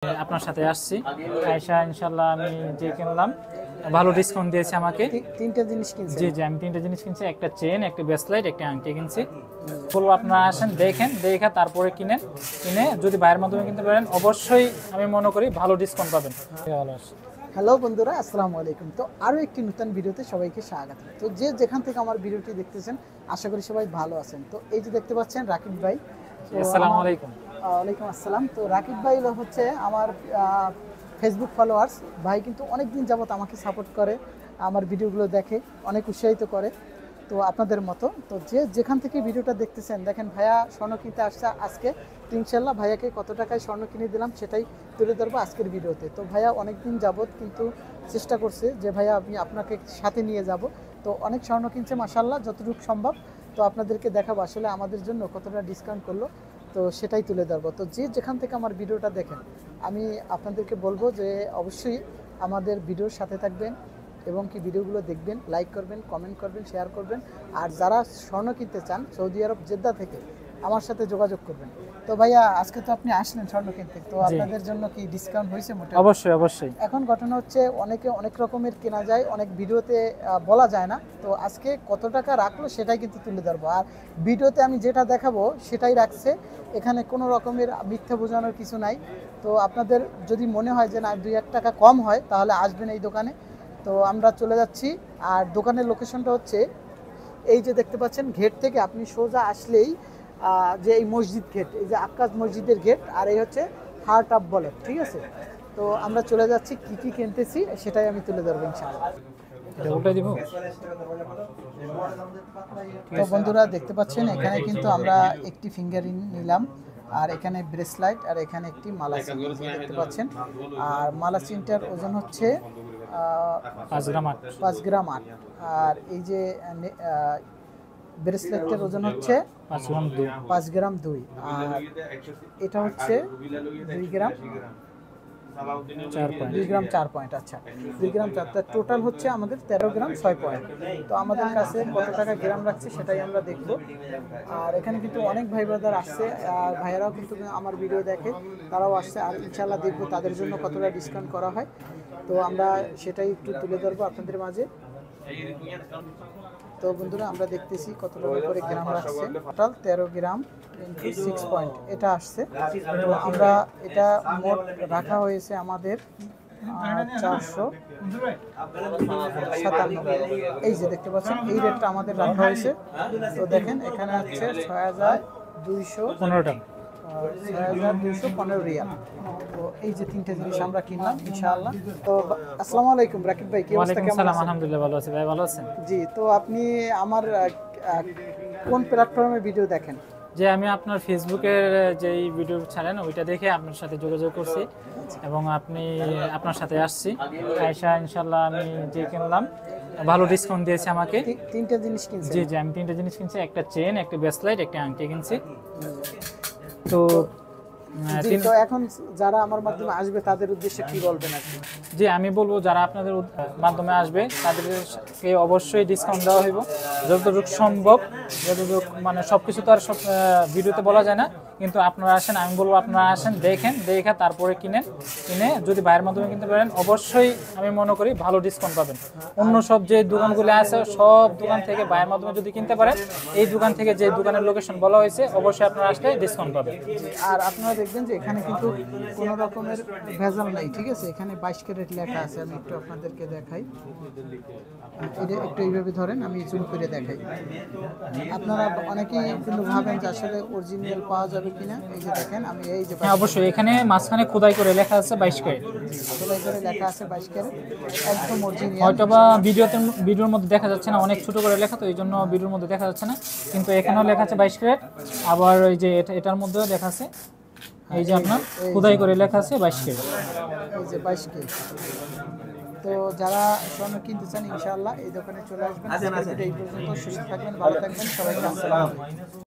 আপনার সাথে আসছি আয়শা ইনশাআল্লাহ আমি যে কিনলাম ভালো ডিসকাউন্ট দিয়েছে আমাকে তিনটা জিনিস কিনছি। জি জি আমি তিনটা জিনিস কিনছি, একটা চেন, একটা ব্রেসলেট, একটা আংটি কিনছি। বলবো আপনারা আসেন, দেখেন, দেখে তারপরে কিনেন। কিনে যদি ভাইয়ের মাধ্যমে কিনতে পারেন অবশ্যই আমি মনে করি ভালো ডিসকাউন্ট পাবেন। ভালো আছে। হ্যালো বন্ধুরা, আসসালামু আলাইকুম। তো আরও একটি নতুন ভিডিওতে সবাইকে স্বাগত। তো যে যেখান থেকে আমার ভিডিওটি দেখতেছেন আশা করি সবাই ভালো আছেন। তো এই যে দেখতে পাচ্ছেন রাকিব ভাই। তো আসসালামু আলাইকুম। ওয়ালাইকুম আসসালাম। তো রাকিব ভাই হচ্ছে আমার ফেসবুক ফলোয়ার্স ভাই, কিন্তু অনেক দিন যাবত আমাকে সাপোর্ট করে, আমার ভিডিওগুলো দেখে, অনেক উৎসাহিত করে। তো আপনাদের মতো তো যে যেখান থেকে ভিডিওটা দেখতেছেন, দেখেন ভাইয়া স্বর্ণ কিনতে আসছে আজকে। তো ইনশাল্লাহ ভাইয়াকে কত টাকায় স্বর্ণ কিনে দিলাম সেটাই তুলে ধরবো আজকের ভিডিওতে। তো ভাইয়া অনেক দিন যাবত কিন্তু চেষ্টা করছে যে ভাইয়া আমি আপনাকে সাথে নিয়ে যাব। তো অনেক স্বর্ণ কিনছে মাশাল্লাহ, যতটুকু সম্ভব। তো আপনাদেরকে দেখাবো আসলে আমাদের জন্য কতটা ডিসকাউন্ট করলো, তো সেটাই তুলে ধরবো। তো যে যেখান থেকে আমার ভিডিওটা দেখেন, আমি আপনাদেরকে বলবো যে অবশ্যই আমাদের ভিডিওর সাথে থাকবেন এবং কি ভিডিওগুলো দেখবেন, লাইক করবেন, কমেন্ট করবেন, শেয়ার করবেন। আর যারা স্বর্ণ কিনতে চান সৌদি আরব জেদ্দা থেকে আমার সাথে যোগাযোগ করবেন। তো ভাইয়া আজকে তো আপনি আসলেন স্বর্ণ কিনতে, তো আপনাদের জন্য কি ডিসকাউন্ট হয়েছে? মোটামুটি অবশ্যই অবশ্যই। এখন ঘটনা হচ্ছে অনেকে অনেক রকমের কেনা যায়, অনেক ভিডিওতে বলা যায় না। তো আজকে কত টাকা রাখলো সেটাই কিন্তু তুলে ধরবো। আর ভিডিওতে আমি যেটা দেখাবো সেটাই রাখছে, এখানে কোনো রকমের মিথ্যা বোঝানোর কিছু নাই। তো আপনাদের যদি মনে হয় যে না 2-1 টাকা কম হয় তাহলে আসবেন এই দোকানে। তো আমরা চলে যাচ্ছি। আর দোকানের লোকেশনটা হচ্ছে এই যে দেখতে পাচ্ছেন, গেট থেকে আপনি সোজা আসলেই যে এই মসজিদ গেট, এই যে আক্কাস মসজিদের গেট, আর এই হচ্ছে হার্ট আপ বলে, ঠিক আছে? তো আমরা চলে যাচ্ছি, কি কি কিনতেছি সেটাই আমি তুলে ধরবো ইনশাআল্লাহ। ওটা দিব। তো বন্ধুরা দেখতে পাচ্ছেন এখানে কিন্তু আমরা একটি ফিঙ্গারিং নিলাম, আর এখানে ব্রেসলাইট, আর এখানে একটি মালা চেইন দেখতে পাচ্ছেন। আর মালা চেইনটার ওজন হচ্ছে 5 গ্রাম 8। 5 গ্রাম 8। আর এই যে ব্রেসলেটটার ওজন হচ্ছে 5 গ্রাম 2। 5 গ্রাম 2। আর এটা হচ্ছে 2 গ্রাম 4 পয়েন্ট। 2 গ্রাম 4 পয়েন্ট। আচ্ছা, 2 গ্রাম 4, টোটাল হচ্ছে আমাদের 13 গ্রাম 6 পয়েন্ট। তো আমাদের কাছে কত টাকা গ্রাম রাখছে সেটাই আমরা দেখবো। আর এখানে কিন্তু অনেক ভাই ব্রাদার আসছে, আর ভাইয়েরাও কিন্তু আমার ভিডিও দেখে, তারাও আসছে। আর ইনশাল্লাহ দেখবো তাদের জন্য কতটা ডিসকাউন্ট করা হয়। তো আমরা সেটাই একটু তুলে ধরবো আপনাদের মাঝে। তো বন্ধুরা আমরা দেখতেছি কত টাকা করে গ্রাম রাখছে। টোটাল 13 গ্রাম 6 পয়েন্ট এটা আসছে। তো আমরা এটা মোট রাখা হয়েছে আমাদের 457। এই যে দেখতে পাচ্ছেন এই রেটটা আমাদের রাখা হয়েছে। তো দেখেন এখানে হচ্ছে 6215 টাকা। 6215 রিয়াল। তো এই যে তিনটে জিনিস আমরা কিনলাম ইনশাআল্লাহ। তো আসসালামু আলাইকুম রাকিব ভাই, কি অবস্থা? ওয়ালাইকুম কেমন আসসালাম, আছেন? আলহামদুলিল্লাহ ভালো আছি। ভাই ভালো আছেন? জি। তো আপনি আমার কোন প্ল্যাটফর্মে ভিডিও দেখেন? যে আমি আপনার ফেসবুকের যেই ভিডিও ছাড়েন ওইটা দেখে আপনার সাথে যোগাযোগ করছি এবং আপনার সাথে আসছি আয়শা ইনশাআল্লাহ আমি যে কিনলাম ভালো ডিসকাউন্ট দিয়েছে আমাকে। তিনটা জিনিস কিনছি। জি জি আমি তিনটা জিনিস কিনছি, একটা চেন, একটা ব্রেসলেট, একটা আংটি কিনছি। তো তো এখন যারা আমার মাধ্যমে আসবে তাদের উদ্দেশ্যে কি বলবেন আর কি? জি আমি বলবো যারা আপনাদের মাধ্যমে আসবে তাদেরকে অবশ্যই ডিসকাউন্ট দেওয়া হইব যতটুকু সম্ভব, যতটুকু মানে সব কিছু তো আর সব ভিডিওতে বলা যায় না, কিন্তু আপনারা আসেন, আমি বলবো আপনারা আসেন, দেখেন, দেখে তারপরে কিনে যদি ভাইয়ের মাধ্যমে কিনতে পারেন অবশ্যই আমি মনে করি ভালো ডিসকাউন্ট পাবেন। অন্য সব যে দোকানগুলো আছে সব দোকান থেকে ভাইয়ের মাধ্যমে যদি কিনতে পারেন, এই দোকান থেকে যে দোকানের লোকেশন বলা হয়েছে অবশ্যই আপনারা আসলে ডিসকাউন্ট পাবেন। আর আপনারা দেখবেন যে এখানে কিন্তু কোনো রকমের ভেজাল নাই, ঠিক আছে? এখানে 22 ক্যারেট লেখা আছে। আমি একটু আপনাদেরকে দেখাই, এটা একটু এইভাবে ধরেন, আমি জুম করে দেখাই। আপনারা অনেকেই কিন্তু ভাবেন যে আসলে অরিজিনাল পাওয়া যাবে কিনা। এই যে দেখেন, আমি এই যে হ্যাঁ অবশ্যই এখানে মাঝখানে খোদাই করে লেখা আছে 22 ক্যারেট। খোদাই করে লেখা আছে 22 ক্যারেট, একদম অরিজিনাল। হয়তো বা ভিডিওর মধ্যে দেখা যাচ্ছে না, অনেক ছোট করে লেখা, তো এই জন্য ভিডিওর মধ্যে দেখা যাচ্ছে না, কিন্তু এখানেও লেখা আছে 22 ক্যারেট। আবার ওই যে এটার মধ্যেও লেখা আছে, এই যে আপনার খোদাই করে লেখা আছে 22 ক্যারেট। এই যে 22 ক্যারেট। তো যারা স্বর্ণ কিনতে চান ইনশাআল্লাহ এই দোকানে চলে আসবেন। এই পর্যন্ত সুস্থ থাকবেন, ভালো থাকবেন, সবাইকে আসসালামু আলাইকুম।